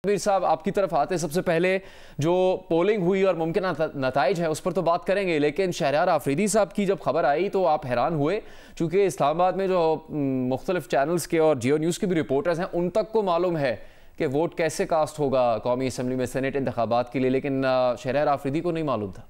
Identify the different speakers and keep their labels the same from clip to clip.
Speaker 1: वीर साहब, आपकी तरफ आते सबसे पहले जो पोलिंग हुई और मुमकिन नताइज है उस पर तो बात करेंगे, लेकिन शहरयार आफरीदी साहब की जब खबर आई तो आप हैरान हुए, क्योंकि इस्लामाबाद में जो मुख्तलिफ चैनल्स के और जियो न्यूज़ के भी रिपोर्टर्स हैं उन तक को मालूम है कि वोट कैसे कास्ट होगा कौमी असम्बली में सेनेट इंतखाबात के लिए, लेकिन शहरयार आफरीदी को नहीं मालूम था।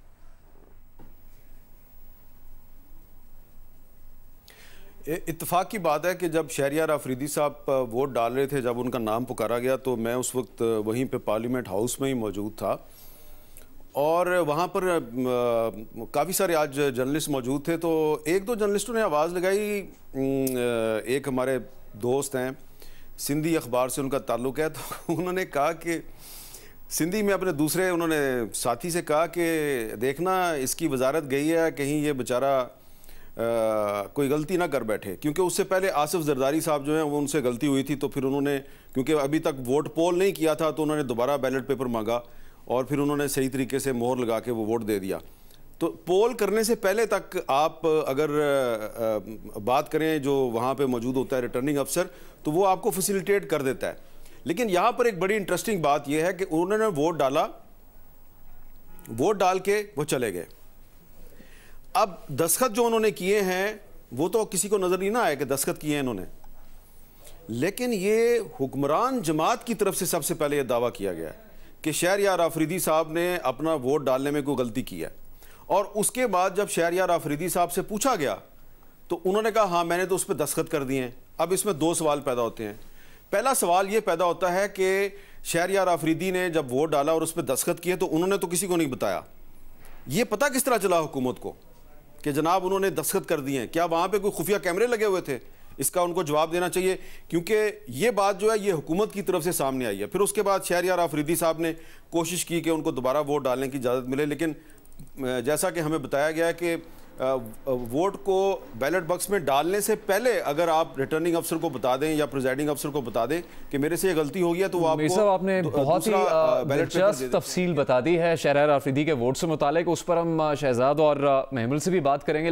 Speaker 2: इत्तेफाक की बात है कि जब शहरयार आफरीदी साहब वोट डाल रहे थे, जब उनका नाम पुकारा गया तो मैं उस वक्त वहीं पे पार्लियामेंट हाउस में ही मौजूद था और वहाँ पर काफ़ी सारे आज जर्नलिस्ट मौजूद थे। तो एक दो जर्नलिस्टों ने आवाज़ लगाई, एक हमारे दोस्त हैं, सिंधी अखबार से उनका ताल्लुक़ है, तो उन्होंने कहा कि सिंधी में अपने दूसरे उन्होंने साथी से कहा कि देखना इसकी वजारत गई है कहीं ये बेचारा कोई गलती ना कर बैठे, क्योंकि उससे पहले आसिफ जरदारी साहब जो हैं वो उनसे गलती हुई थी, तो फिर उन्होंने क्योंकि अभी तक वोट पोल नहीं किया था तो उन्होंने दोबारा बैलेट पेपर मांगा और फिर उन्होंने सही तरीके से मोहर लगा के वो वोट दे दिया। तो पोल करने से पहले तक आप अगर बात करें जो वहाँ पे मौजूद होता है रिटर्निंग अफसर, तो वो आपको फैसिलिटेट कर देता है। लेकिन यहाँ पर एक बड़ी इंटरेस्टिंग बात यह है कि उन्होंने वोट डाला, वोट डाल के वो चले गए। अब दस्तखत जो उन्होंने किए हैं वो तो किसी को नजर नहीं ना आया कि दस्तखत किए हैं इन्होंने, लेकिन ये हुक्मरान जमात की तरफ से सबसे पहले यह दावा किया गया कि शहरयार आफरीदी साहब ने अपना वोट डालने में कोई गलती की है। और उसके बाद जब शहरयार आफरीदी साहब से पूछा गया तो उन्होंने कहा हाँ मैंने तो उस पर दस्तखत कर दिए हैं। अब इसमें दो सवाल पैदा होते हैं। पहला सवाल ये पैदा होता है कि शहरयार आफरीदी ने जब वोट डाला और उस पर दस्तखत किए तो उन्होंने तो किसी को नहीं बताया, ये पता किस तरह चला हुकूमत को कि जनाब उन्होंने दस्तखत कर दिए हैं? क्या वहाँ पे कोई खुफिया कैमरे लगे हुए थे? इसका उनको जवाब देना चाहिए, क्योंकि ये बात जो है ये हुकूमत की तरफ से सामने आई है। फिर उसके बाद शहरयार आफरीदी साहब ने कोशिश की कि उनको दोबारा वोट डालने की इजाज़त मिले, लेकिन जैसा कि हमें बताया गया है कि वोट को बैलेट बॉक्स में डालने से पहले अगर आप रिटर्निंग अफसर को बता दें या प्रिजाइडिंग अफसर को बता दें कि मेरे से ये गलती हो गई, तो वो आपको
Speaker 1: आपने बहुत ही दिलचस्प तफसील बता दी है शहरयार आफरीदी के वोट से मुतालिक। उस पर हम शहजाद और महमुल से भी बात करेंगे।